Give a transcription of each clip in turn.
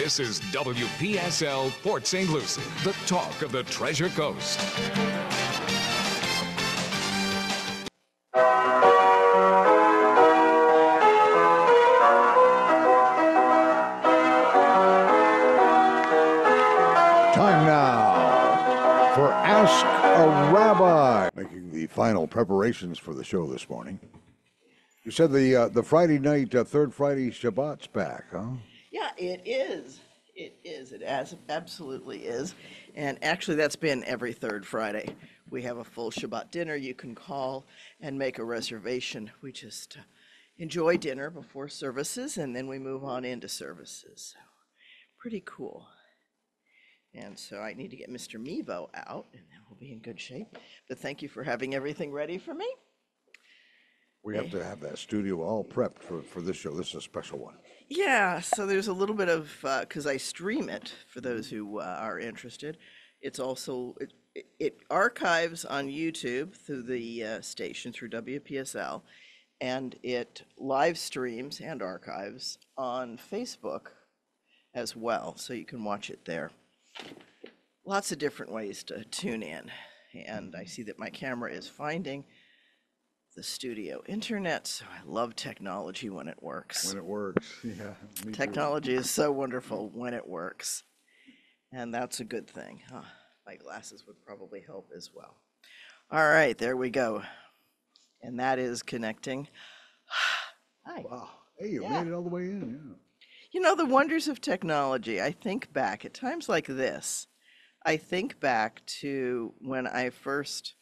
This is WPSL Port St. Lucie, the talk of the Treasure Coast. Time now for Ask a Rabbi. Making the final preparations for the show this morning. You said the Friday night, third Friday Shabbat's back, huh? Yeah, it is. It is. It absolutely is. And actually, that's been every third Friday. We have a full Shabbat dinner. You can call and make a reservation. We just enjoy dinner before services, and then we move on into services. So, pretty cool. And so I need to get Mr. Mevo out, and then we'll be in good shape. But thank you for having everything ready for me. We have to have that studio all prepped for this show. This is a special one. Yeah, so there's a little bit of, because I stream it for those who are interested. It's also, it archives on YouTube through the station, through WPSL, and it live streams and archives on Facebook as well, so you can watch it there. Lots of different ways to tune in, and I see that my camera is finding the studio internet, so I love technology when it works. When it works, yeah. Me Technology is so wonderful when it works, and that's a good thing. My glasses would probably help as well. All right, there we go. And that is connecting. Hi. Wow. Hey, you made it all the way in, yeah. You know, the wonders of technology, I think back at times like this. I think back to when I first,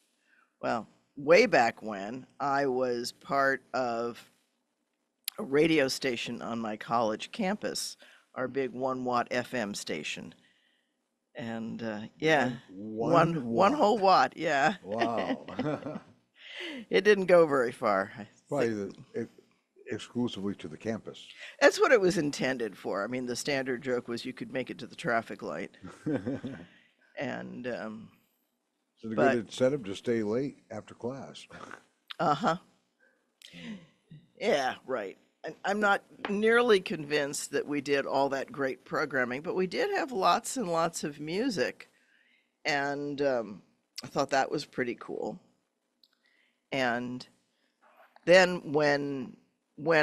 way back when I was part of a radio station on my college campus, our big 1-watt FM station. And one whole watt, yeah. Wow. It didn't go very far. Probably exclusively to the campus. That's what it was intended for. I mean, the standard joke was you could make it to the traffic light. And So the good incentive to stay late after class. Yeah, right. And I'm not nearly convinced that we did all that great programming, but we did have lots and lots of music. And I thought that was pretty cool. And then when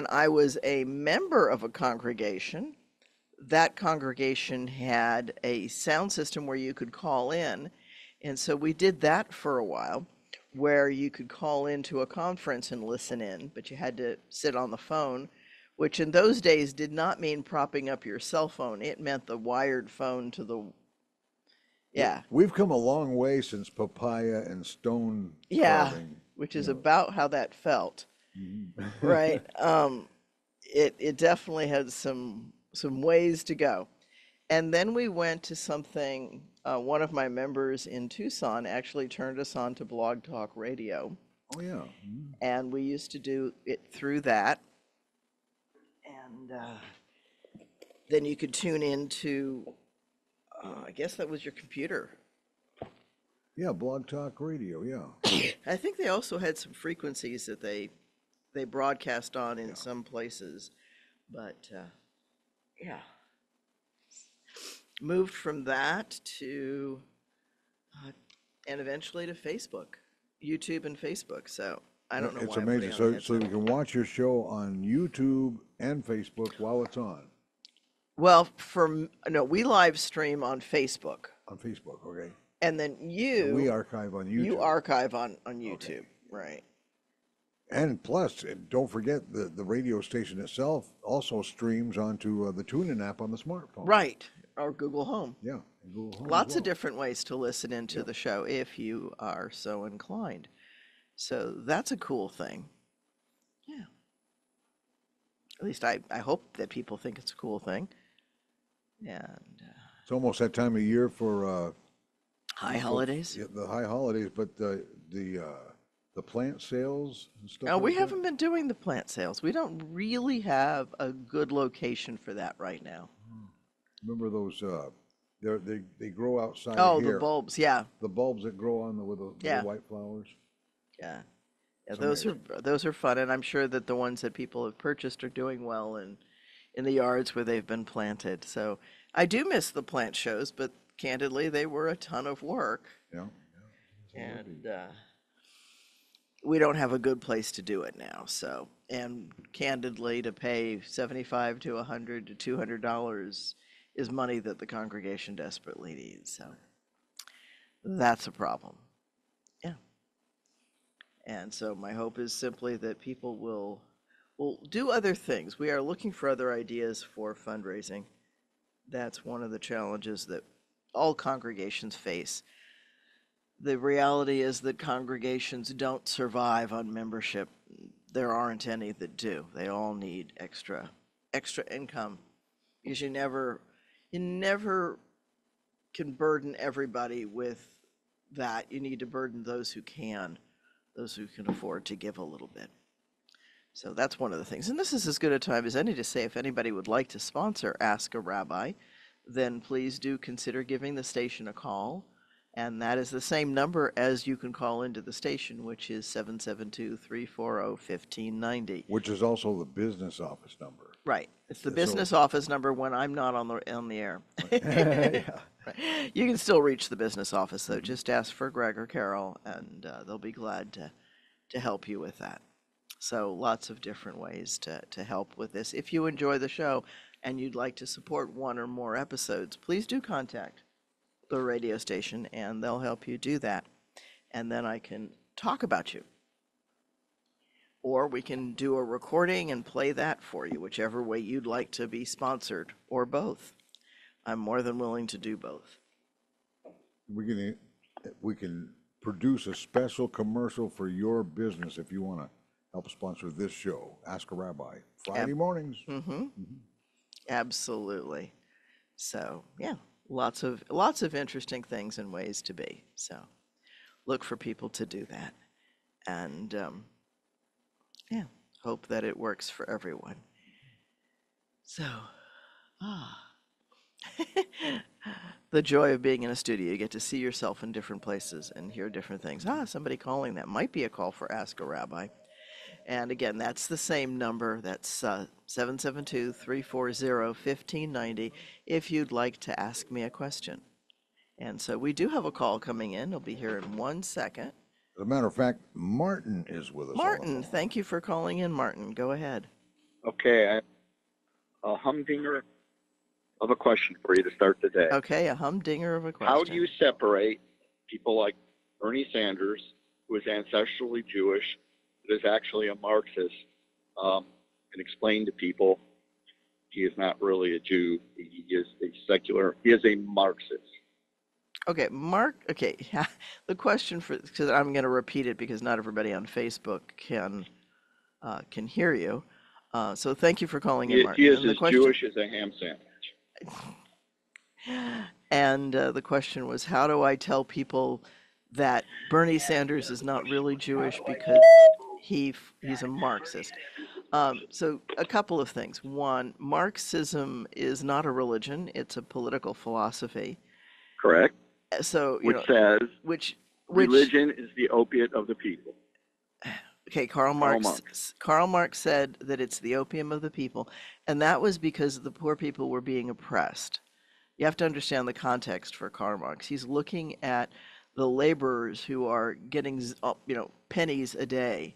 I was a member of a congregation, that congregation had a sound system where you could call in. And so we did that for a while, where you could call into a conference and listen in, but you had to sit on the phone, which in those days did not mean propping up your cell phone. It meant the wired phone to the, We've come a long way since papaya and stone carving. Which is about how that felt, right? It definitely had some ways to go. And then we went to something, one of my members in Tucson actually turned us on to Blog Talk Radio. Oh, yeah. And we used to do it through that. And then you could tune into, I guess that was your computer. Yeah, Blog Talk Radio, yeah. I think they also had some frequencies that they broadcast on in some places. But, moved from that to, and eventually to Facebook, YouTube and Facebook. So I don't know why. It's amazing. So you can watch your show on YouTube and Facebook while it's on. Well, we live stream on Facebook. On Facebook, okay. And then we archive on YouTube. You archive on YouTube, okay. Right. And plus, don't forget the radio station itself also streams onto the TuneIn app on the smartphone. Right. Or Google Home. Yeah, Google Home. Lots of different ways to listen into the show if you are so inclined. So that's a cool thing. Yeah. At least I hope that people think it's a cool thing. And it's almost that time of year for high holidays. Yeah, the high holidays, but the plant sales and stuff. No, we haven't been doing the plant sales. We don't really have a good location for that right now. Remember those? They grow outside. Oh, here. the bulbs, yeah. The bulbs that grow on with the white flowers. Yeah, those are fun, and I'm sure that the ones that people have purchased are doing well. And in the yards where they've been planted. So I do miss the plant shows, but candidly, they were a ton of work. Yeah. And we don't have a good place to do it now. So, and candidly, to pay 75 to 100 to $200 is money that the congregation desperately needs. So that's a problem. Yeah. And so my hope is simply that people will do other things. We are looking for other ideas for fundraising. That's one of the challenges that all congregations face. The reality is that congregations don't survive on membership. There aren't any that do. They all need extra income, because you never can burden everybody with that. You need to burden those who can afford to give a little bit. So that's one of the things. And this is as good a time as any to say, if anybody would like to sponsor Ask a Rabbi, then please do consider giving the station a call. And that is the same number as you can call into the station, which is 772-340-1590. Which is also the business office number. Right. It's the So- business office number when I'm not on the air. Yeah. You can still reach the business office, though. Just ask for Greg or Carol, and they'll be glad to help you with that. So lots of different ways to help with this. If you enjoy the show and you'd like to support one or more episodes, please do contact the radio station, and they'll help you do that. And then I can talk about you. Or we can do a recording and play that for you, whichever way you'd like to be sponsored, or both. I'm more than willing to do both. We can produce a special commercial for your business if you want to help sponsor this show, Ask a Rabbi, Friday mornings. Absolutely. So, yeah, lots of interesting things and ways to be. So, look for people to do that. And, yeah, hope that it works for everyone. So, the joy of being in a studio. You get to see yourself in different places and hear different things. Somebody calling. That might be a call for Ask a Rabbi. And again, that's the same number. That's 772-340-1590 if you'd like to ask me a question. And so we do have a call coming in. He'll be here in 1 second. As a matter of fact, Martin is with us. Martin, thank you for calling in, Martin. Go ahead. Okay, a humdinger of a question for you to start the day. Okay, a humdinger of a question. How do you separate people like Bernie Sanders, who is ancestrally Jewish, but is actually a Marxist, and explain to people he is not really a Jew, he is a Marxist? Okay, okay, the question because I'm going to repeat it because not everybody on Facebook can hear you. So thank you for calling in, Martin. He is as Jewish as a ham sandwich. And the question was, how do I tell people that Bernie Sanders is not really Jewish because he's a Marxist? So a couple of things. One, Marxism is not a religion; it's a political philosophy. Correct. So says which religion is the opiate of the people. Okay, Karl Marx said that it's the opium of the people, and that was because the poor people were being oppressed. You have to understand the context for Karl Marx. He's looking at the laborers who are getting, pennies a day,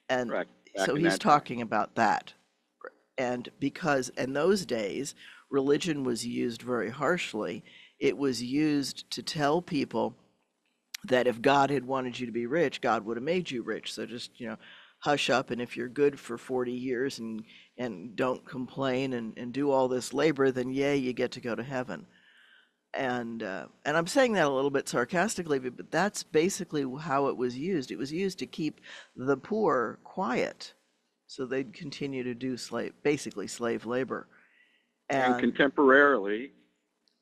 and so he's talking about that. And because in those days, religion was used very harshly. It was used to tell people that if God had wanted you to be rich, God would have made you rich. So just, hush up, and if you're good for 40 years and don't complain and do all this labor, then yay, you get to go to heaven. And I'm saying that a little bit sarcastically, but that's basically how it was used. It was used to keep the poor quiet, so they'd continue to do basically slave labor. And contemporarily,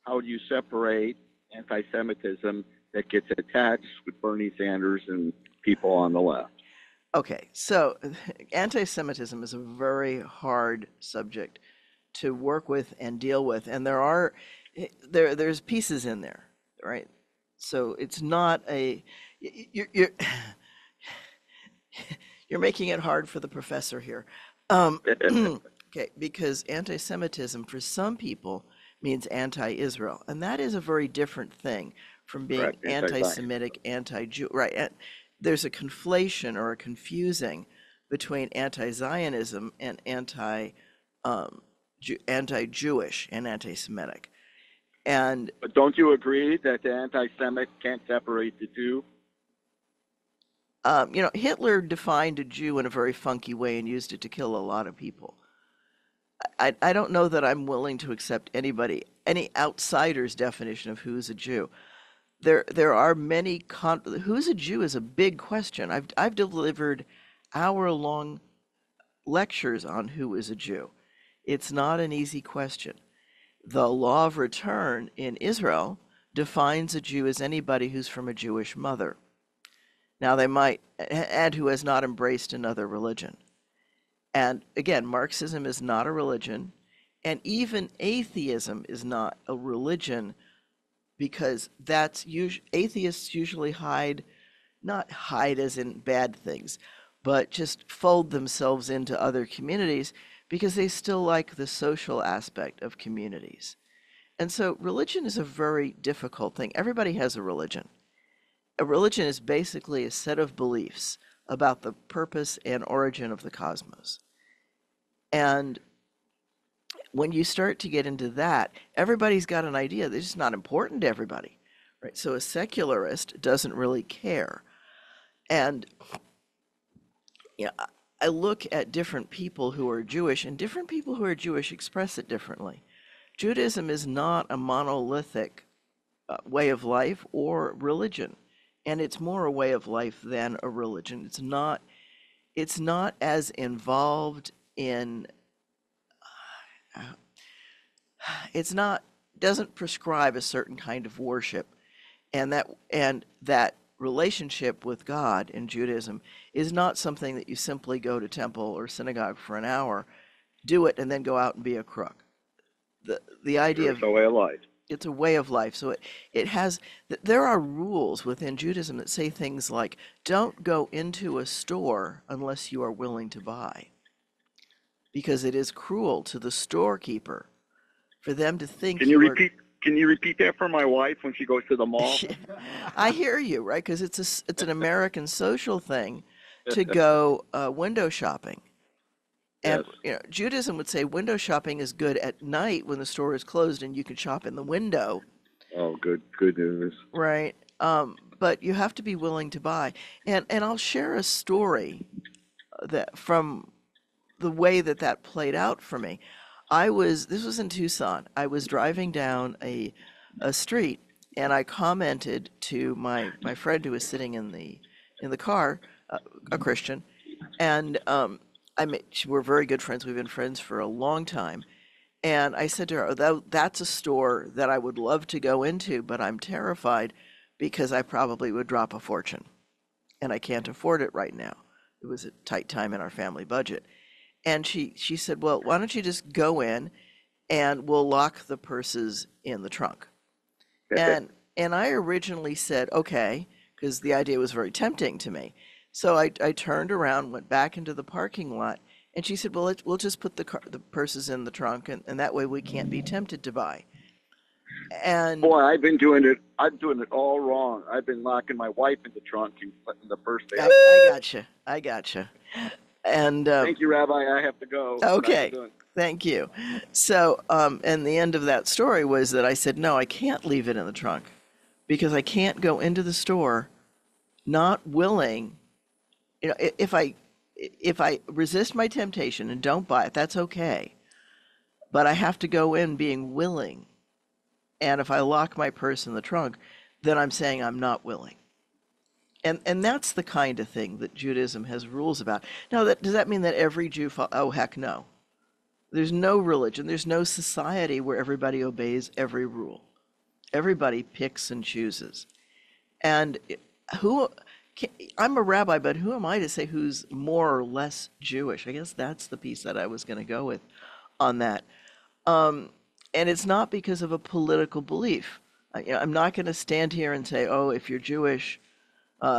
how do you separate anti-Semitism that gets attached with Bernie Sanders and people on the left? Okay, so anti-Semitism is a very hard subject to work with and deal with, and there's pieces in there, right? So it's not you're making it hard for the professor here. Okay, because anti-Semitism for some people means anti-Israel, and that is a very different thing from being Correct. Anti-Zionist. anti-Semitic, anti-Jew. Right? There's a conflation or a confusing between anti-Zionism and anti-Jewish and anti-Semitic. And But don't you agree that the anti-Semite can't separate the two? Hitler defined a Jew in a very funky way and used it to kill a lot of people. I don't know that I'm willing to accept any outsider's definition of who's a Jew. There are many, who's a Jew is a big question. I've delivered hour-long lectures on who is a Jew. It's not an easy question. The law of return in Israel defines a Jew as anybody who's from a Jewish mother. Now they might, and who has not embraced another religion. And again, Marxism is not a religion, and even atheism is not a religion, because atheists usually not hide as in bad things, but just fold themselves into other communities because they still like the social aspect of communities. And so religion is a very difficult thing. Everybody has a religion. A religion is basically a set of beliefs about the purpose and origin of the cosmos. And when you start to get into that, everybody's got an idea. They're just not important to everybody, right? So a secularist doesn't really care. And I look at different people who are Jewish, and different people who are Jewish express it differently. Judaism is not a monolithic way of life or religion, and it's more a way of life than a religion. It's not as involved in doesn't prescribe a certain kind of worship, and that relationship with God in Judaism is not something that you simply go to temple or synagogue for an hour, do it, and then go out and be a crook. The idea It's a way of life. It's a way of life. So there are rules within Judaism that say things like, don't go into a store unless you are willing to buy, because it is cruel to the storekeeper for them to think Can you repeat that for my wife when she goes to the mall? I hear you, right? Because it's an American social thing to go window shopping. And Judaism would say window shopping is good at night when the store is closed and you can shop in the window. Oh, good news. Right. But you have to be willing to buy. And I'll share a story that from the way that played out for me. This was in Tucson. I was driving down a street, and I commented to my friend who was sitting in the car, a Christian, and we're very good friends. We've been friends for a long time. And I said to her, that's a store that I would love to go into, but I'm terrified because I probably would drop a fortune, and I can't afford it right now. It was a tight time in our family budget. And she said, well, why don't you just go in and we'll lock the purses in the trunk. And I originally said, okay, because the idea was very tempting to me. So I turned around, went back into the parking lot, and she said, well, we'll just put the purses in the trunk, and that way we can't be tempted to buy. And boy, I'm doing it all wrong. I've been locking my wife in the trunk and putting the purse there. I gotcha. And thank you, Rabbi. I have to go. Okay, thank you. So, and the end of that story was that I said, no, I can't leave it in the trunk because I can't go into the store not willing. If I resist my temptation and don't buy it, that's okay. But I have to go in being willing. And if I lock my purse in the trunk, then I'm saying I'm not willing. And that's the kind of thing that Judaism has rules about. Now, does that mean that every Jew oh, heck no. There's no religion, there's no society where everybody obeys every rule. Everybody picks and chooses. And I'm a rabbi, but who am I to say who's more or less Jewish? I guess that's the piece that I was going to go with on that. And it's not because of a political belief. I'm not going to stand here and say, oh, if you're Jewish,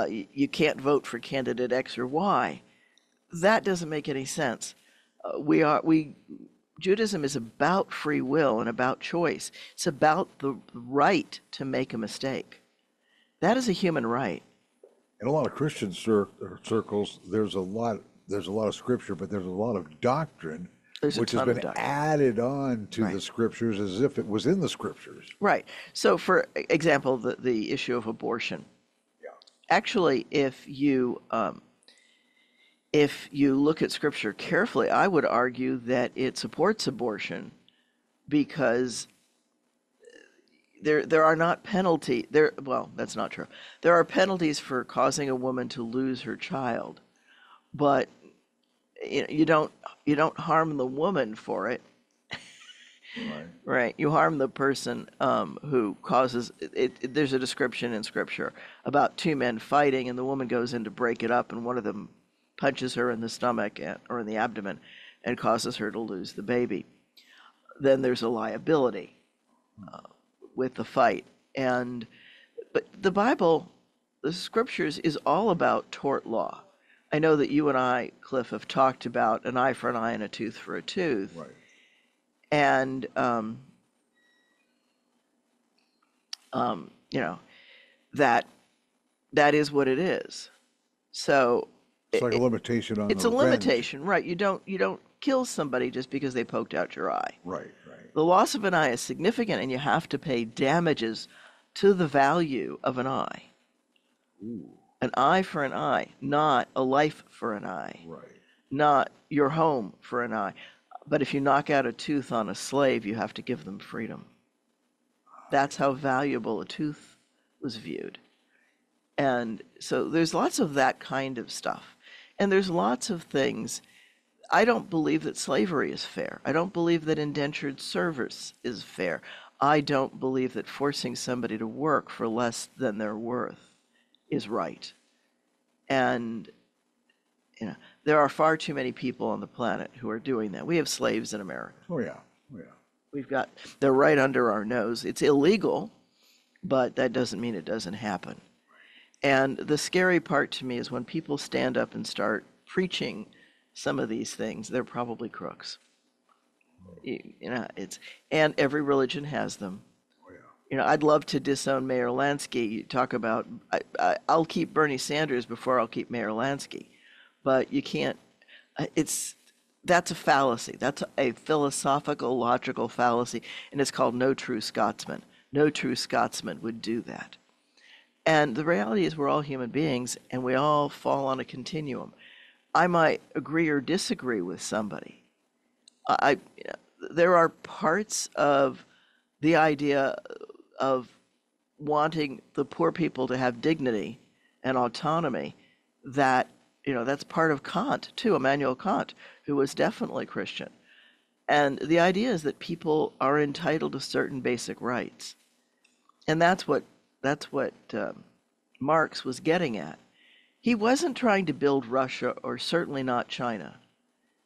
you can't vote for candidate X or Y. That doesn't make any sense. we Judaism is about free will and about choice. It's about the right to make a mistake. That is a human right. In a lot of Christian circles, there's a lot of scripture, but there's a lot of doctrine There's a which has ton of been doctrine. added on to the Right. scriptures as if it was in the scriptures. Right. So, for example, the issue of abortion. Yeah. Actually, if you look at scripture carefully, I would argue that it supports abortion because there are not penalty there. Well, that's not true. There are penalties for causing a woman to lose her child, but you don't harm the woman for it. Right. Right. You harm the person who causes it. There's a description in scripture about two men fighting, and the woman goes in to break it up, and one of them punches her in the stomach or in the abdomen and causes her to lose the baby. Then there's a liability with the fight. But the Bible, the scriptures, is all about tort law. I know that you and I, Cliff, have talked about an eye for an eye and a tooth for a tooth. Right. And that is what it is. So It's like a limitation on it's the a revenge. limitation, right? You don't kill somebody just because they poked out your eye. Right. The loss of an eye is significant, and you have to pay damages to the value of an eye. Ooh. An eye for an eye, not a life for an eye, Right. not your home for an eye. But if you knock out a tooth on a slave, you have to give them freedom. That's how valuable a tooth was viewed. And so there's lots of that kind of stuff. And there's lots of things. I don't believe that slavery is fair. I don't believe that indentured service is fair. I don't believe that forcing somebody to work for less than their worth is right. And there are far too many people on the planet who are doing that. We have slaves in America. Oh yeah. They're right under our nose. It's illegal, but that doesn't mean it doesn't happen. And the scary part to me is when people stand up and start preaching some of these things, they're probably crooks. And every religion has them. Oh yeah. I'd love to disown Mayor Lansky. You talk about, I'll keep Bernie Sanders before I'll keep Mayor Lansky. But you can't, that's a fallacy. That's a philosophical, logical fallacy, and it's called no true Scotsman. No true Scotsman would do that. And the reality is we're all human beings, and we all fall on a continuum. I might agree or disagree with somebody. There are parts of the idea of wanting the poor people to have dignity and autonomy that that's part of Kant, too, Immanuel Kant, who was definitely Christian. And the idea is that people are entitled to certain basic rights. And that's what Marx was getting at. He wasn't trying to build Russia, or certainly not China.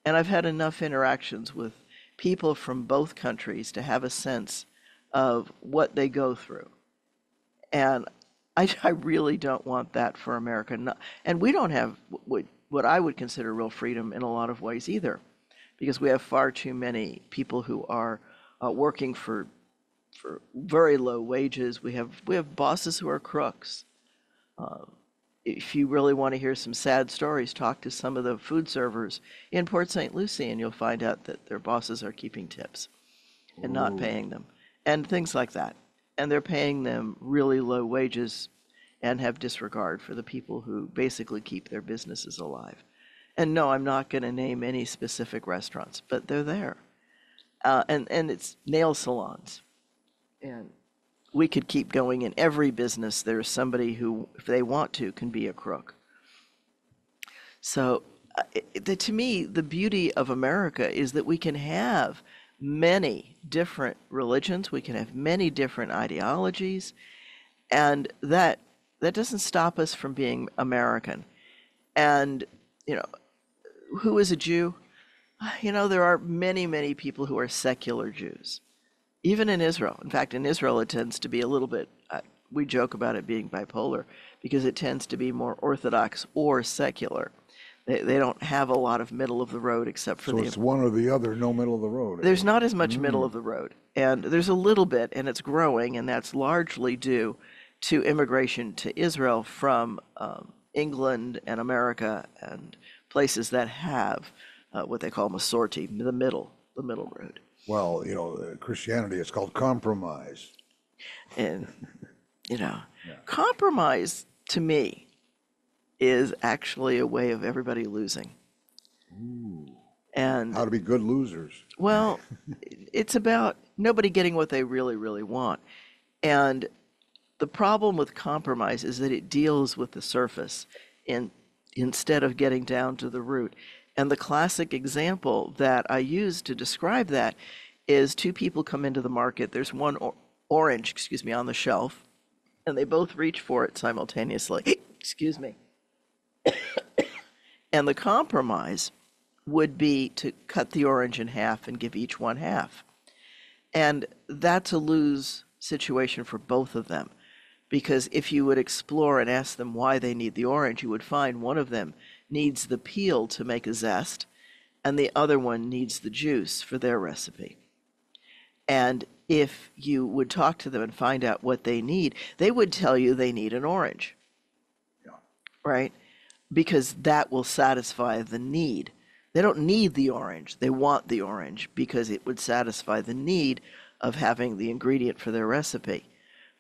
And I've had enough interactions with people from both countries to have a sense of what they go through. And I really don't want that for America. And we don't have what I would consider real freedom in a lot of ways either, because we have far too many people who are working for very low wages. We have bosses who are crooks. If you really want to hear some sad stories, talk to some of the food servers in Port St. Lucie, and you'll find out that their bosses are keeping tips and not paying them, and things like that. And they're paying them really low wages and have disregard for the people who basically keep their businesses alive. And no, I'm not going to name any specific restaurants, but they're there. And it's nail salons. And we could keep going. In every business, there's somebody who, if they want to, can be a crook. So to me, the beauty of America is that we can have many different religions, we can have many different ideologies, and that doesn't stop us from being American. And, who is a Jew? There are many, many people who are secular Jews, even in Israel. In fact, in Israel, it tends to be a little bit, we joke about it being bipolar, because it tends to be more Orthodox or secular They don't have a lot of middle of the road except for So it's one or the other, no middle of the road. there's not as much middle of the road. And there's a little bit, and it's growing, and that's largely due to immigration to Israel from England and America and places that have what they call Masorti, the middle road. Well, Christianity, it's called compromise. And, compromise to me is actually a way of everybody losing. And How to be good losers. well, it's about nobody getting what they really, really want. And the problem with compromise is that it deals with the surface instead of getting down to the root. And the classic example that I use to describe that is two people come into the market. There's one orange, on the shelf, and they both reach for it simultaneously. Excuse me. And the compromise would be to cut the orange in half and give each one half. And that's a lose situation for both of them. Because if you would explore and ask them why they need the orange, you would find one of them needs the peel to make a zest, and the other one needs the juice for their recipe. And if you would talk to them and find out what they need, they would tell you they need an orange. Yeah. Right? Because that will satisfy the need. They don't need the orange. They want the orange because it would satisfy the need of having the ingredient for their recipe.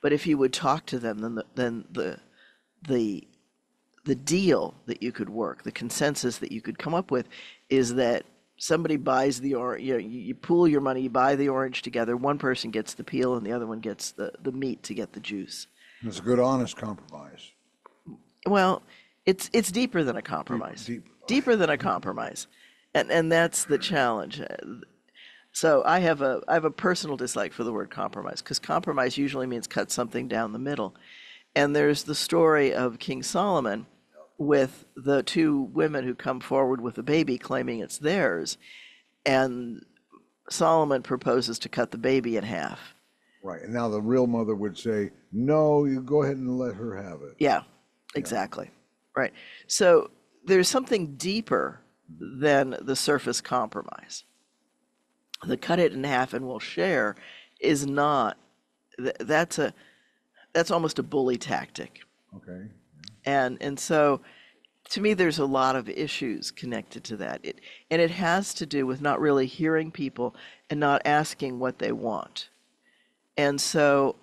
But if you would talk to them, then the deal that you could work, the consensus that you could come up with, is that somebody buys the orange. You pool your money, you buy the orange together. One person gets the peel, and the other one gets the meat to get the juice. It's a good, honest compromise. Well, it's deeper than a compromise. Deeper than a compromise, and that's the challenge. So I have a personal dislike for the word compromise, because compromise usually means cut something down the middle. And there's the story of King Solomon with the two women who come forward with a baby claiming it's theirs, and Solomon proposes to cut the baby in half. Right, and now the real mother would say, no, you go ahead and let her have it. Yeah, exactly. Right. So there's something deeper than the surface compromise. The cut it in half and we'll share is not, that's almost a bully tactic. Okay. And so to me, there's a lot of issues connected to that. It has to do with not really hearing people and not asking what they want. And so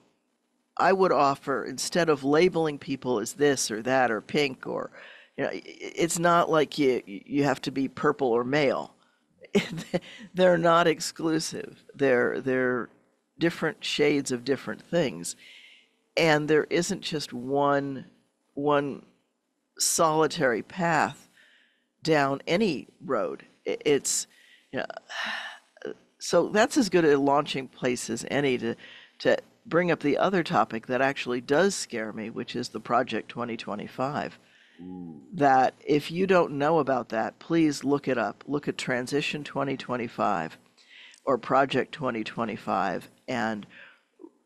I would offer, instead of labeling people as this or that or pink, or, it's not like you have to be purple or male. They're not exclusive. They're different shades of different things. And there isn't just one solitary path down any road. It's, so that's as good a launching place as any to bring up the other topic that actually does scare me, which is the Project 2025. That if you don't know about that, please look it up. Look at Transition 2025 or Project 2025, and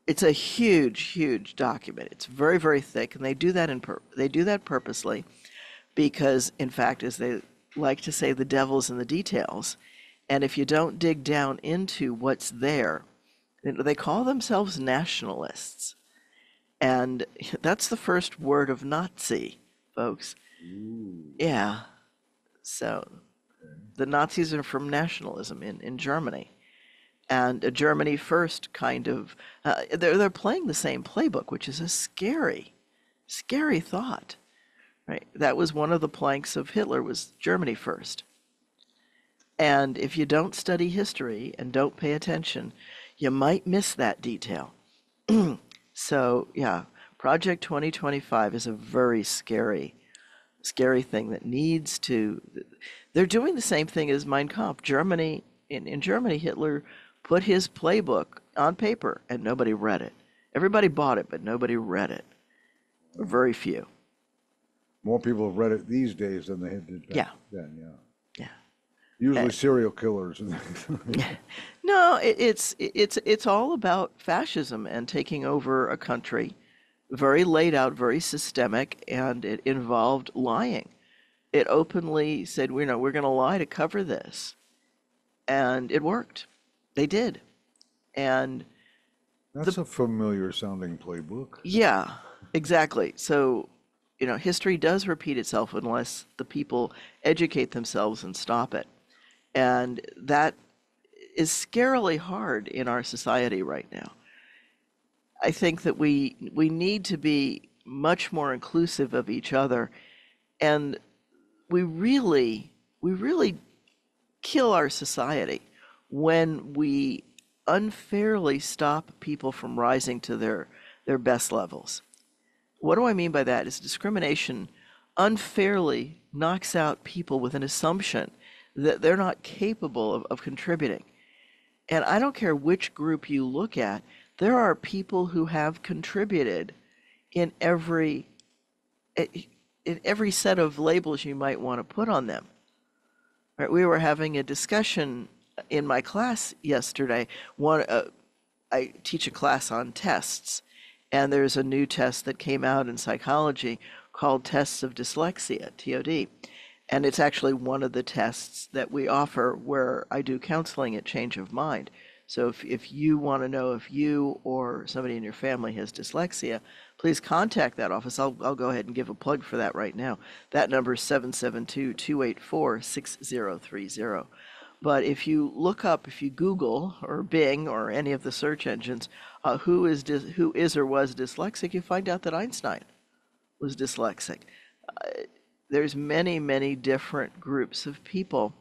it's a huge, huge document. It's very, very thick, and they do that purposely because, in fact, as they like to say, the devil's in the details. And if you don't dig down into what's there, they call themselves nationalists, and that's the first word of Nazi, folks. Yeah. So the Nazis are from nationalism in Germany, and a Germany first kind of, they're playing the same playbook, which is a scary thought, right? That was one of the planks of Hitler, was Germany first. And if you don't study history and don't pay attention, you might miss that detail. So yeah, Project 2025 is a very scary thing that needs to, they're doing the same thing as Mein Kampf. Germany, in Germany, Hitler put his playbook on paper and nobody read it. Everybody bought it, but nobody read it. Or very few. More people have read it these days than they did back then, yeah. Usually serial killers. No, it's all about fascism and taking over a country, very laid out, very systemic, and it involved lying. It openly said, we're going to lie to cover this. And it worked. They did. And That's a familiar sounding playbook. yeah, exactly. So, history does repeat itself unless the people educate themselves and stop it. And that is scarily hard in our society right now. I think that we need to be much more inclusive of each other, and we really kill our society when we unfairly stop people from rising to their best levels. What do I mean by that? Is discrimination unfairly knocks out people with an assumption that they're not capable of contributing. And I don't care which group you look at, there are people who have contributed in every in every set of labels you might want to put on them. Right? We were having a discussion in my class yesterday. I teach a class on tests, and there's a new test that came out in psychology called Tests of Dyslexia, TOD. And it's actually one of the tests that we offer where I do counseling at Change of Mind. So if you want to know if you or somebody in your family has dyslexia, please contact that office. I'll go ahead and give a plug for that right now. That number is 772-284-6030. But if you Google or Bing or any of the search engines, who is or was dyslexic, you find out that Einstein was dyslexic. There's many, many different groups of people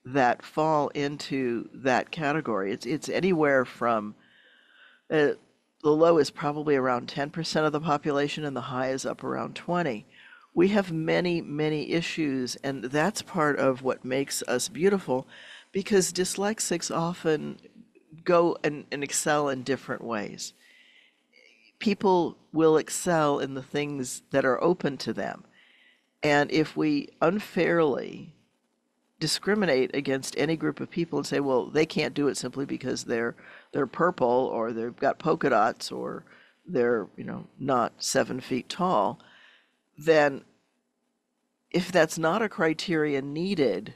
that fall into that category. It's anywhere from the low is probably around 10% of the population, and the high is up around 20. We have many, many issues, and that's part of what makes us beautiful, because dyslexics often go and excel in different ways. People will excel in the things that are open to them. And if we unfairly discriminate against any group of people and say, well, they can't do it simply because they're purple, or they've got polka dots, or they're not 7 feet tall, then if that's not a criteria needed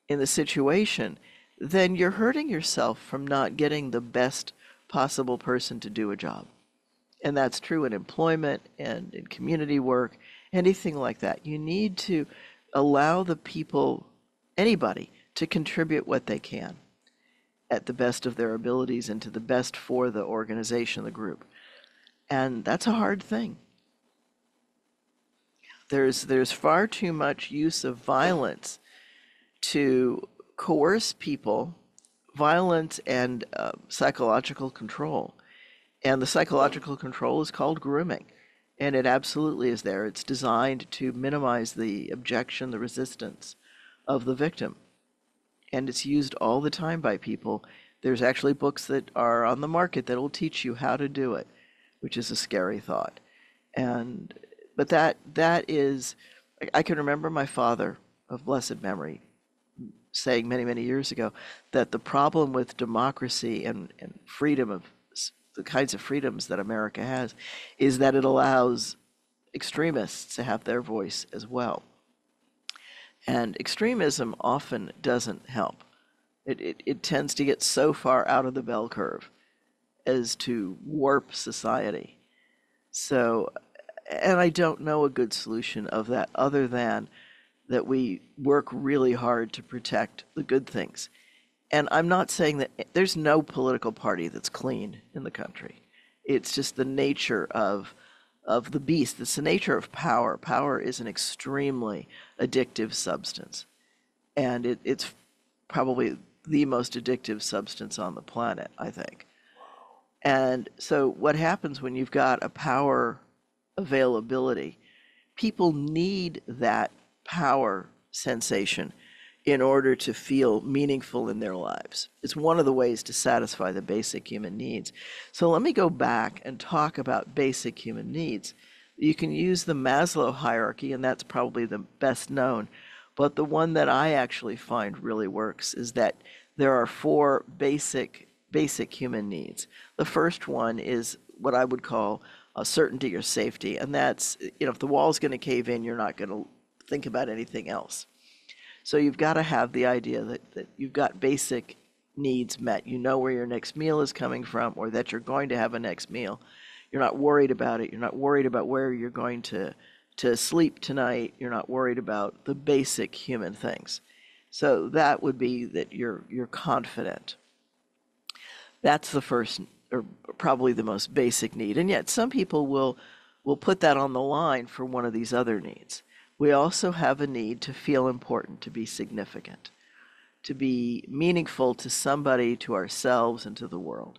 in the situation, then you're hurting yourself from not getting the best possible person to do a job. And that's true in employment and in community work, anything like that. You need to allow the people, anybody, to contribute what they can at the best of their abilities and to the best for the organization, the group. And that's a hard thing. There's far too much use of violence to coerce people, violence and psychological control. And the psychological control is called grooming. And it absolutely is there. It's designed to minimize the objection, the resistance of the victim. And it's used all the time by people. There's actually books that are on the market that will teach you how to do it, which is a scary thought. But that is, I can remember my father of blessed memory saying many, many years ago that the problem with democracy and freedom of the kinds of freedoms that America has is that it allows extremists to have their voice as well. And extremism often doesn't help. It tends to get so far out of the bell curve as to warp society. So, and I don't know a good solution of that other than that we work really hard to protect the good things. And I'm not saying that there's no political party that's clean in the country. It's just the nature of the beast. It's the nature of power. Power is an extremely addictive substance. And it's probably the most addictive substance on the planet, I think. And so what happens when you've got a power availability, people need that power sensation in order to feel meaningful in their lives. It's one of the ways to satisfy the basic human needs. So let me go back and talk about basic human needs. You can use the Maslow hierarchy, and that's probably the best known. But the one that I actually find really works is that there are 4 basic human needs. The first one is what I would call certainty or safety, and that's, if the wall's going to cave in, you're not going to think about anything else. So you've got to have the idea that you've got basic needs met. You know where your next meal is coming from, or that you're going to have a next meal. You're not worried about it. You're not worried about where you're going to sleep tonight. You're not worried about the basic human things. So that would be that you're confident. That's the first, or probably the most basic need. And yet some people will put that on the line for one of these other needs. We also have a need to feel important, to be significant, to be meaningful to somebody, to ourselves, and to the world.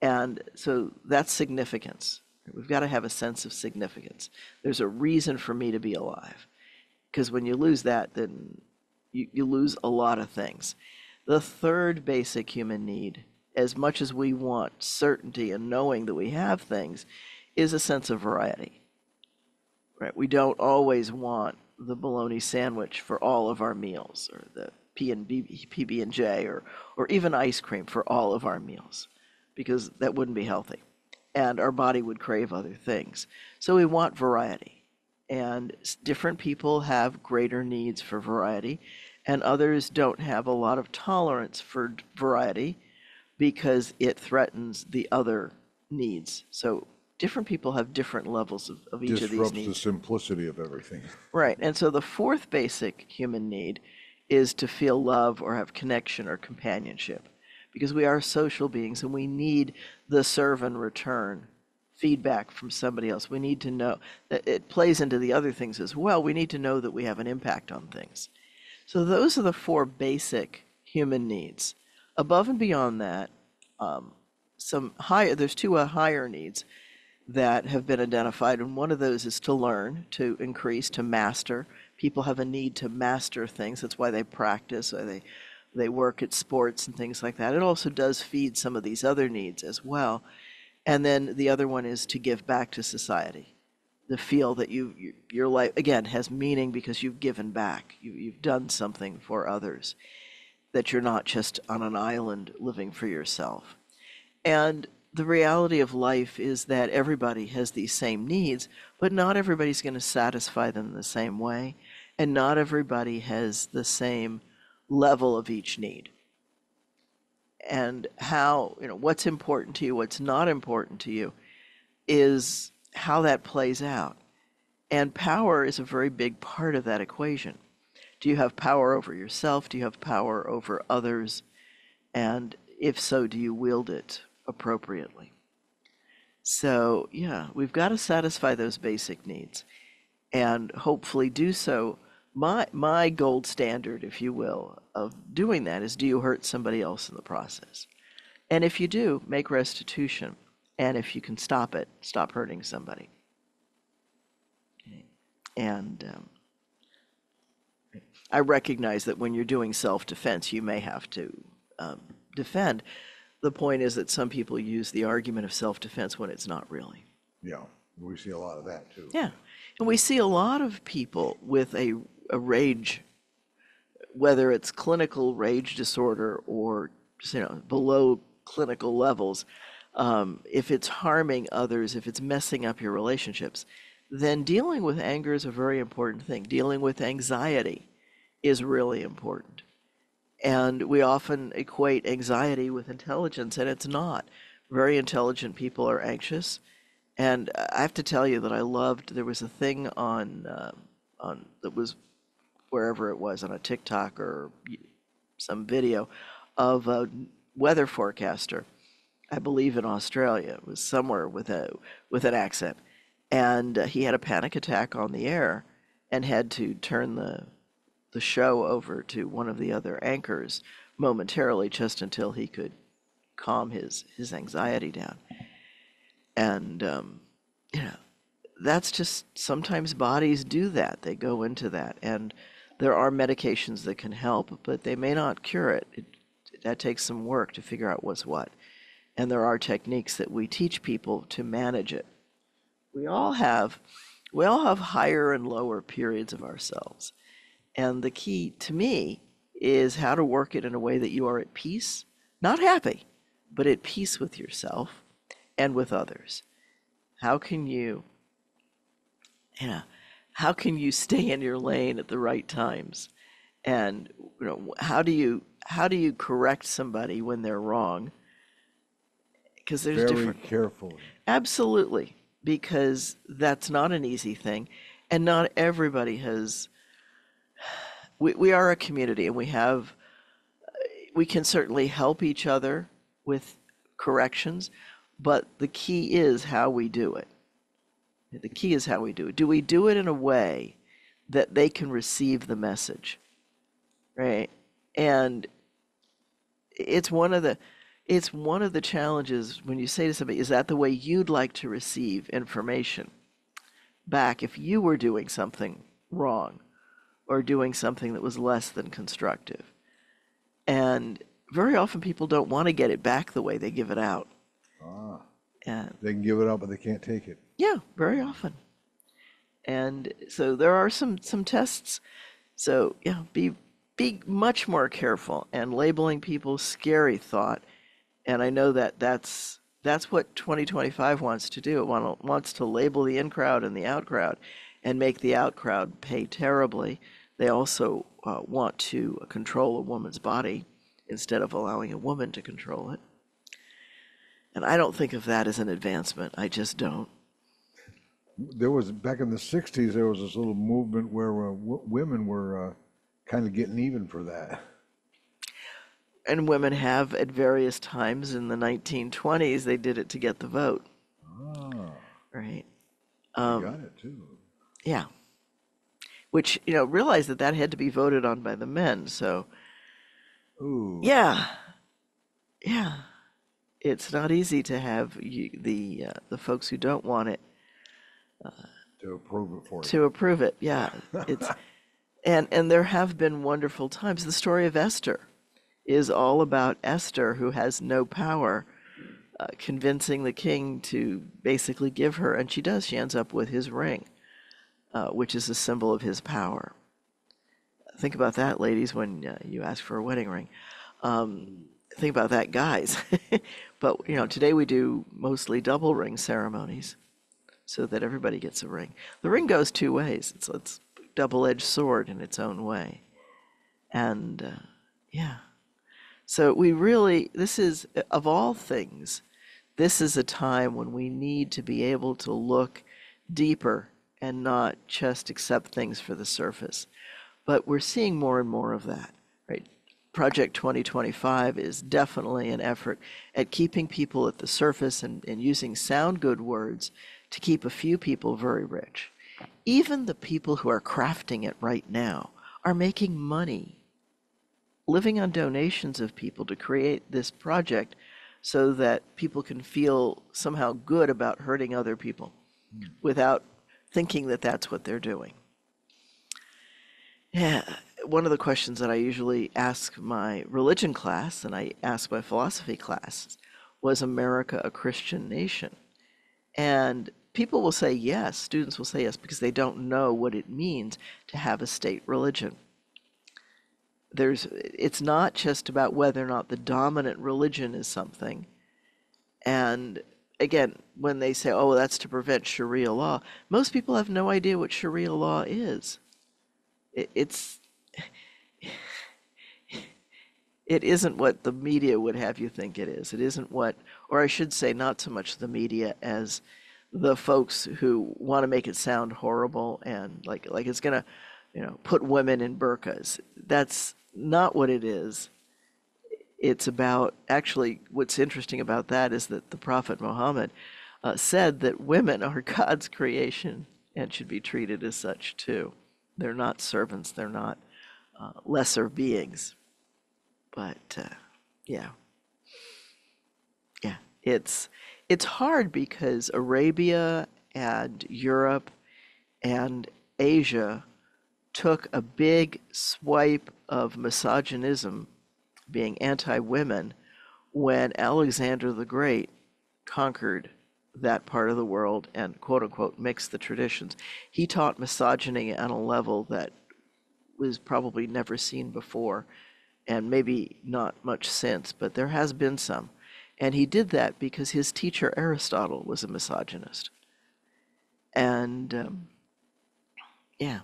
And so that's significance. We've got to have a sense of significance. There's a reason for me to be alive. Because when you lose that, then you lose a lot of things. The third basic human need, as much as we want certainty and knowing that we have things, is a sense of variety. Right? We don't always want the bologna sandwich for all of our meals, or the PB&J, or even ice cream for all of our meals, because that wouldn't be healthy, and our body would crave other things. So we want variety, and different people have greater needs for variety, and others don't have a lot of tolerance for variety because it threatens the other needs. So different people have different levels of each of these Disrupts needs. the simplicity of everything. Right. And so the fourth basic human need is to feel love or have connection or companionship, because we are social beings and we need the serve and return feedback from somebody else. We need to know that it plays into the other things as well. We need to know that we have an impact on things. So those are the four basic human needs. Above and beyond that, there's two higher needs that have been identified, and one of those is to learn, to increase, to master. People have a need to master things. That's why they practice, or they work at sports and things like that. It also does feed some of these other needs as well. And then the other one is to give back to society, to feel that your life, again, has meaning because you've given back. You've done something for others, that you're not just on an island living for yourself. And the reality of life is that everybody has these same needs, but not everybody's going to satisfy them the same way, and not everybody has the same level of each need. And how, what's important to you, what's not important to you, is how that plays out. And power is a very big part of that equation. Do you have power over yourself? Do you have power over others? And if so, do you wield it appropriately? So, yeah, we've got to satisfy those basic needs and hopefully do so. My gold standard, if you will, of doing that is, do you hurt somebody else in the process? And if you do, make restitution. And if you can stop it, stop hurting somebody. Okay. And I recognize that when you're doing self-defense, you may have to defend. The point is that some people use the argument of self-defense when it's not really. Yeah, we see a lot of that too. Yeah. And we see a lot of people with a rage, whether it's clinical rage disorder or below clinical levels, if it's harming others, if it's messing up your relationships, then dealing with anger is a very important thing. Dealing with anxiety is really important. And we often equate anxiety with intelligence, and it's not. Very intelligent people are anxious. And I have to tell you that there was a thing on that was wherever it was, on a TikTok or some video of a weather forecaster, I believe in Australia. It was somewhere with an accent. And he had a panic attack on the air and had to turn the show over to one of the other anchors momentarily, just until he could calm his anxiety down. And that's just, sometimes bodies do that. They go into that, and there are medications that can help, but they may not cure it. That takes some work to figure out what's what. And there are techniques that we teach people to manage it. We all have higher and lower periods of ourselves. And the key to me is how to work it in a way that you are at peace, not happy, but at peace with yourself and with others. How can you how can you stay in your lane at the right times? And how do you correct somebody when they're wrong? Because there's Very different. carefully. Absolutely, because that's not an easy thing, and not everybody has. We are a community, and we can certainly help each other with corrections, but the key is how we do it. The key is how we do it. Do we do it in a way that they can receive the message, right? And it's one of the challenges when you say to somebody, is that the way you'd like to receive information back if you were doing something wrong or doing something that was less than constructive? And very often people don't want to get it back the way they give it out. Ah, And they can give it up, but they can't take it. yeah, very often. And so there are some tests. So yeah, be much more careful, and labeling people scary thought. And I know that that's what 2025 wants to do. It wants to label the in crowd and the out crowd, and make the out crowd pay terribly. They also want to control a woman's body instead of allowing a woman to control it. And I don't think of that as an advancement. I just don't. There was, back in the 60s, there was this little movement where women were kind of getting even for that. And women have at various times in the 1920s, they did it to get the vote, Ah, right? they got it too. Yeah. Which, realize that had to be voted on by the men. So, Ooh. yeah. It's not easy to have the folks who don't want it To approve it for you. to approve it. Yeah. It's and there have been wonderful times. The story of Esther is all about Esther, who has no power, convincing the king to basically give her, and she does. She ends up with his ring, which is a symbol of his power. Think about that, ladies, when you ask for a wedding ring. Think about that, guys. But, today we do mostly double ring ceremonies so that everybody gets a ring. The ring goes two ways. It's a double-edged sword in its own way. And, yeah. So this is, of all things, this is a time when we need to be able to look deeper and not just accept things for the surface. But we're seeing more and more of that, right? Project 2025 is definitely an effort at keeping people at the surface and using sound good words to keep a few people very rich. Even the people who are crafting it right now are making money living on donations of people to create this project so that people can feel somehow good about hurting other people without thinking that that's what they're doing. Yeah, one of the questions that I usually ask my religion class and I ask my philosophy class was America a Christian nation? And people will say yes, students will say yes, because they don't know what it means to have a state religion. It's not just about whether or not the dominant religion is something. And again, when they say, oh, that's to prevent Sharia law, most people have no idea what Sharia law is. It isn't what the media would have you think it is. It isn't what, or I should say, not so much the media as the folks who want to make it sound horrible and like it's gonna, put women in burqas. That's not what it is. It's about, actually, what's interesting about that is that the Prophet Muhammad said that women are God's creation and should be treated as such too. They're not servants. They're not lesser beings. But yeah, it's hard because Arabia and Europe and Asia took a big swipe of misogynism, being anti-women, when Alexander the Great conquered that part of the world and quote unquote mixed the traditions. He taught misogyny on a level that was probably never seen before, and maybe not much since, but there has been some. And he did that because his teacher Aristotle was a misogynist. And Yeah.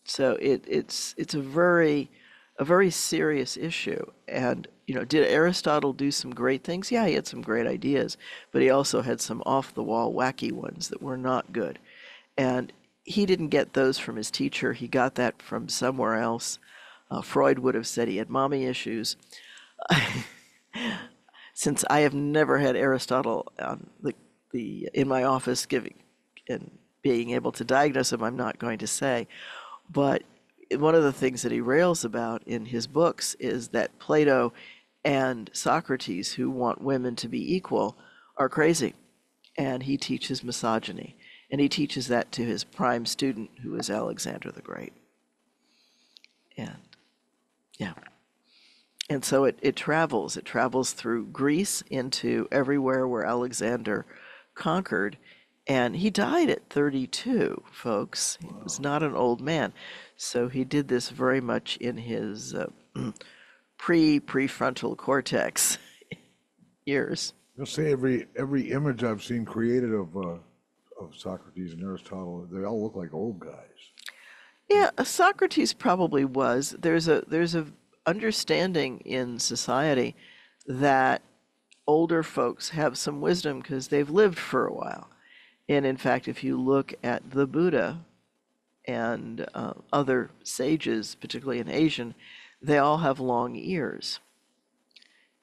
So it's a very serious issue. And did Aristotle do some great things? Yeah, he had some great ideas, but he also had some off the wall wacky ones that were not good. And he didn't get those from his teacher. He got that from somewhere else. Freud would have said he had mommy issues. Since I have never had Aristotle on in my office giving and being able to diagnose him, I'm not going to say. But one of the things that he rails about in his books is that Plato and Socrates, who want women to be equal, are crazy. And he teaches misogyny. And he teaches that to his prime student, who is Alexander the Great. And yeah. And so it travels. It travels through Greece into everywhere where Alexander conquered. And he died at 32, folks. He was not an old man. So he did this very much in his prefrontal cortex years. I'll say every image I've seen created of Socrates and Aristotle, they all look like old guys. Yeah, Socrates probably was. There's a understanding in society that older folks have some wisdom because they've lived for a while. And in fact, if you look at the Buddha and other sages, particularly in Asian, they all have long ears.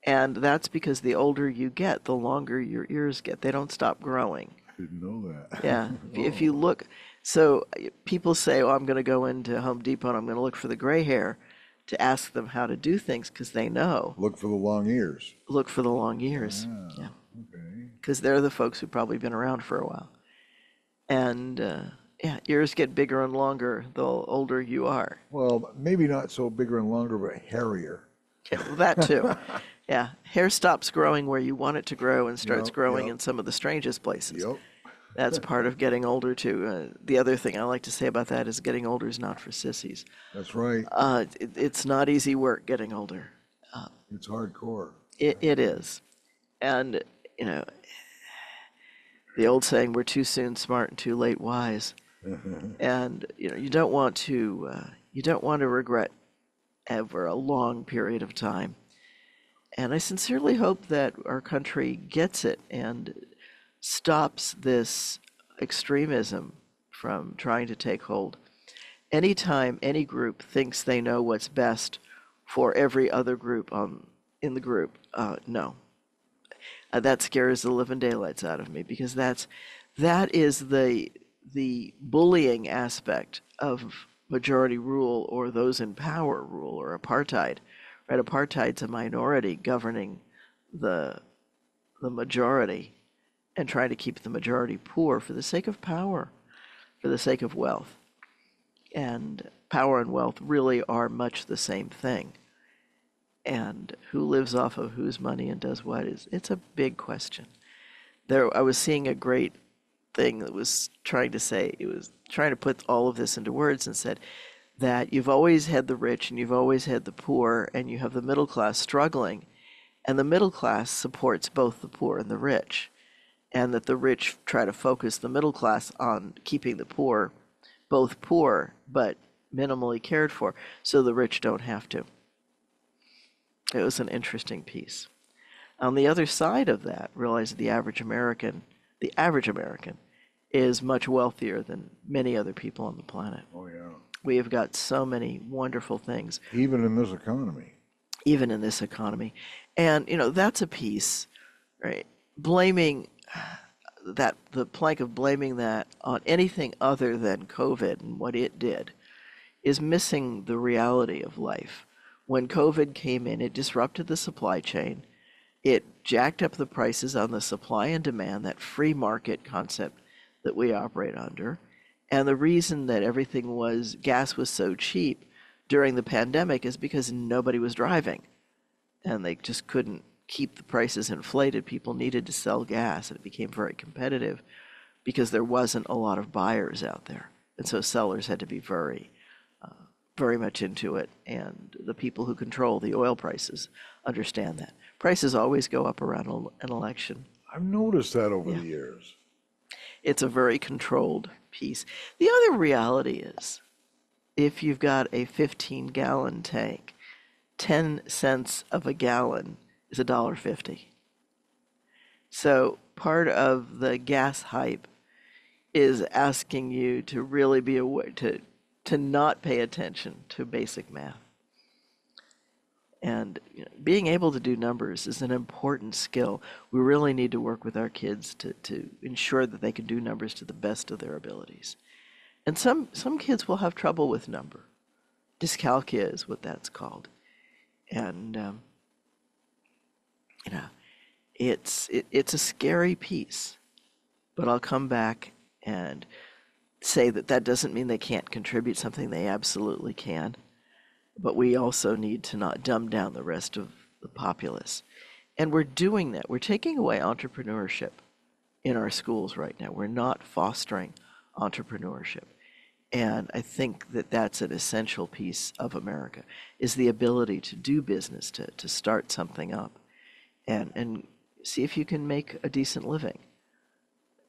And that's because the older you get, the longer your ears get. They don't stop growing. I didn't know that. Yeah. If you look, so people say, oh, I'm going to go into Home Depot and I'm going to look for the gray hair to ask them how to do things because they know. Look for the long ears. Look for the long ears. Yeah. Okay. Because they're the folks who've probably been around for a while. And yeah, ears get bigger and longer the older you are. Well, maybe not so bigger and longer, but hairier. Yeah, well, that too. Yeah, hair stops growing where you want it to grow and starts growing Yep. in some of the strangest places. Yep. That's part of getting older too. The other thing I like to say about that is getting older is not for sissies. That's right. It's not easy work getting older. It's hardcore. It is. And, the old saying, we're too soon smart and too late wise. And, you don't want to regret ever a long period of time. And I sincerely hope that our country gets it and stops this extremism from trying to take hold. Anytime any group thinks they know what's best for every other group in the group, no. That scares the living daylights out of me because that is the bullying aspect of majority rule or those in power rule or apartheid. Right? Apartheid's a minority governing the majority and trying to keep the majority poor for the sake of power, for the sake of wealth. And power and wealth really are much the same thing. And who lives off of whose money and does what it's a big question. I was seeing a great thing that was trying to put all of this into words and said that you've always had the rich and you've always had the poor and you have the middle class struggling, and the middle class supports both the poor and the rich, and that the rich try to focus the middle class on keeping the poor both poor but minimally cared for so the rich don't have to. It was an interesting piece. On the other side of that, realize the average American is much wealthier than many other people on the planet. Oh, yeah. We have got so many wonderful things. Even in this economy. Even in this economy. And, that's a piece, right? Blaming that, the plank of blaming that on anything other than COVID and what it did is missing the reality of life. When COVID came in, it disrupted the supply chain. It jacked up the prices on the supply and demand, that free market concept that we operate under. And the reason that gas was so cheap during the pandemic is because nobody was driving. And they just couldn't keep the prices inflated. People needed to sell gas, and it became very competitive because there wasn't a lot of buyers out there. And so sellers had to be very much into it, and the people who control the oil prices understand that. Prices always go up around an election. I've noticed that over the years. It's a very controlled piece. The other reality is, if you've got a 15-gallon tank, 10 cents of a gallon is $1.50. So part of the gas hype is asking you to really be aware, to not pay attention to basic math. And being able to do numbers is an important skill. We really need to work with our kids to ensure that they can do numbers to the best of their abilities. And some kids will have trouble with number. Dyscalculia is what that's called. And, it's a scary piece. But I'll come back and say that doesn't mean they can't contribute something. They absolutely can. But we also need to not dumb down the rest of the populace. And we're doing that. We're taking away entrepreneurship in our schools right now. We're not fostering entrepreneurship. And I think that that's an essential piece of America, is the ability to do business, to start something up and see if you can make a decent living,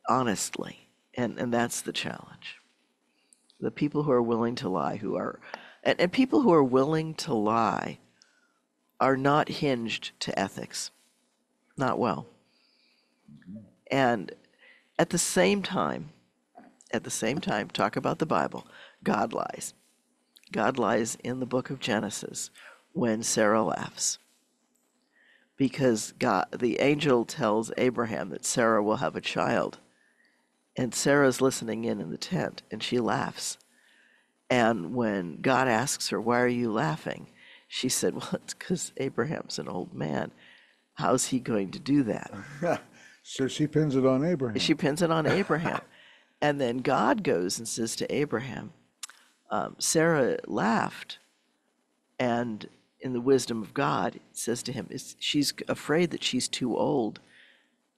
honestly. And that's the challenge. The people who are willing to lie, and people who are willing to lie are not hinged to ethics, not well. And at the same time, talk about the Bible. God lies. God lies in the book of Genesis when Sarah laughs. Because the angel tells Abraham that Sarah will have a child. And Sarah's listening in the tent, and she laughs. And when God asks her, "Why are you laughing?" she said, "Well, it's because Abraham's an old man. How's he going to do that?" So she pins it on Abraham. She pins it on Abraham. And then God goes and says to Abraham, Sarah laughed, and in the wisdom of God, it says to him, she's afraid that she's too old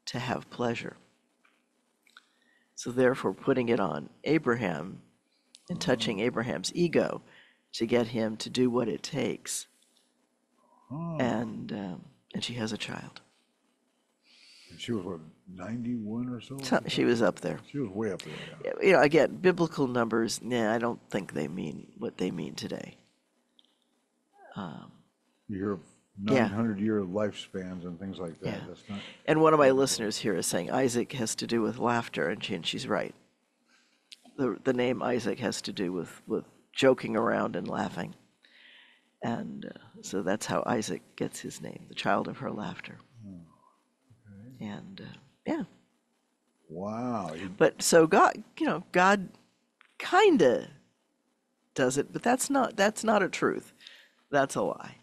to have pleasure. So therefore, putting it on Abraham and touching Abraham's ego to get him to do what it takes. And she has a child. She was, what, 91 or so? She was up there. She was way up there, yeah. Again, biblical numbers, I don't think they mean what they mean today. You hear of 900-year lifespans and things like that. Yeah. That's not. And one of my listeners here is saying Isaac has to do with laughter, and she's right. The name Isaac has to do with joking around and laughing. And so that's how Isaac gets his name, the child of her laughter. And Wow. But so God kind of does it, but that's not a truth. That's a lie.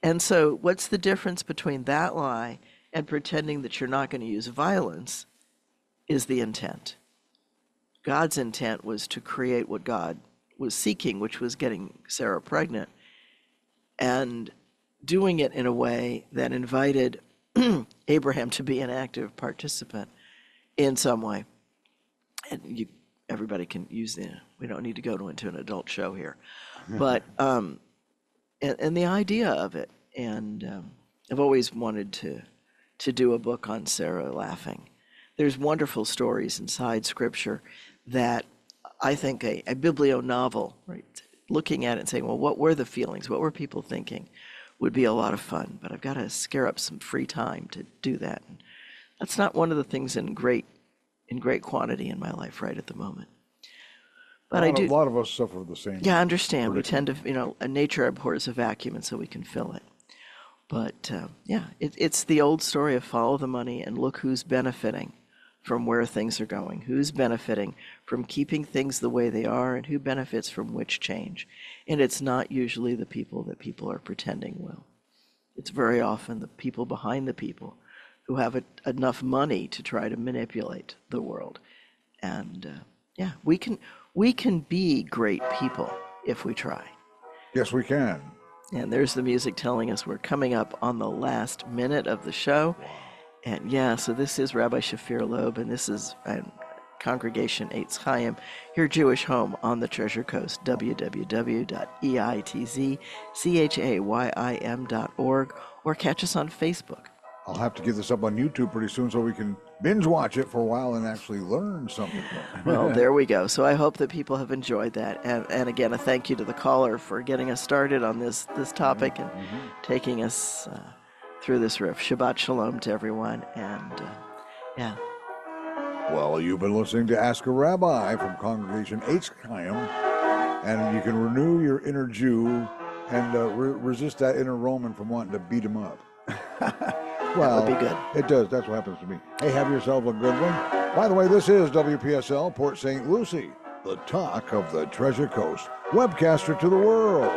And so what's the difference between that lie and pretending that you're not going to use violence is the intent. God's intent was to create what God was seeking, which was getting Sarah pregnant, and doing it in a way that invited Abraham to be an active participant in some way. And everybody can use we don't need to go into an adult show here. But, and the idea of it, and I've always wanted to do a book on Sarah laughing. There's wonderful stories inside Scripture that I think a biblio-novel, right, looking at it and saying, well, what were the feelings? What were people thinking? Would be a lot of fun, but I've got to scare up some free time to do that. And that's not one of the things in great quantity in my life right at the moment. But I do. A lot of us suffer the same. Yeah, I understand. We tend to, nature abhors a vacuum, and so we can fill it. But it's the old story of follow the money and look who's benefiting from where things are going, who's benefiting from keeping things the way they are, and who benefits from which change. And it's not usually the people that people are pretending will. It's very often the people behind the people who have enough money to try to manipulate the world. And we can be great people if we try. Yes, we can. And there's the music telling us we're coming up on the last minute of the show. And so this is Rabbi Shafir Loeb, and this is Congregation Eitz Chaim, your Jewish home on the Treasure Coast, www.eitzchaim.org, or catch us on Facebook. I'll have to get this up on YouTube pretty soon so we can binge watch it for a while and actually learn something from it. Well, there we go. So I hope that people have enjoyed that. And again, a thank you to the caller for getting us started on this topic and taking us through this riff. Shabbat Shalom to everyone. And yeah. Well, you've been listening to Ask a Rabbi from Congregation ASK Chaim, and you can renew your inner Jew and resist that inner Roman from wanting to beat him up. Well, that would be good. It does. That's what happens to me. Hey, have yourself a good one. By the way, this is WPSL, Port St. Lucie, the talk of the Treasure Coast, webcaster to the world.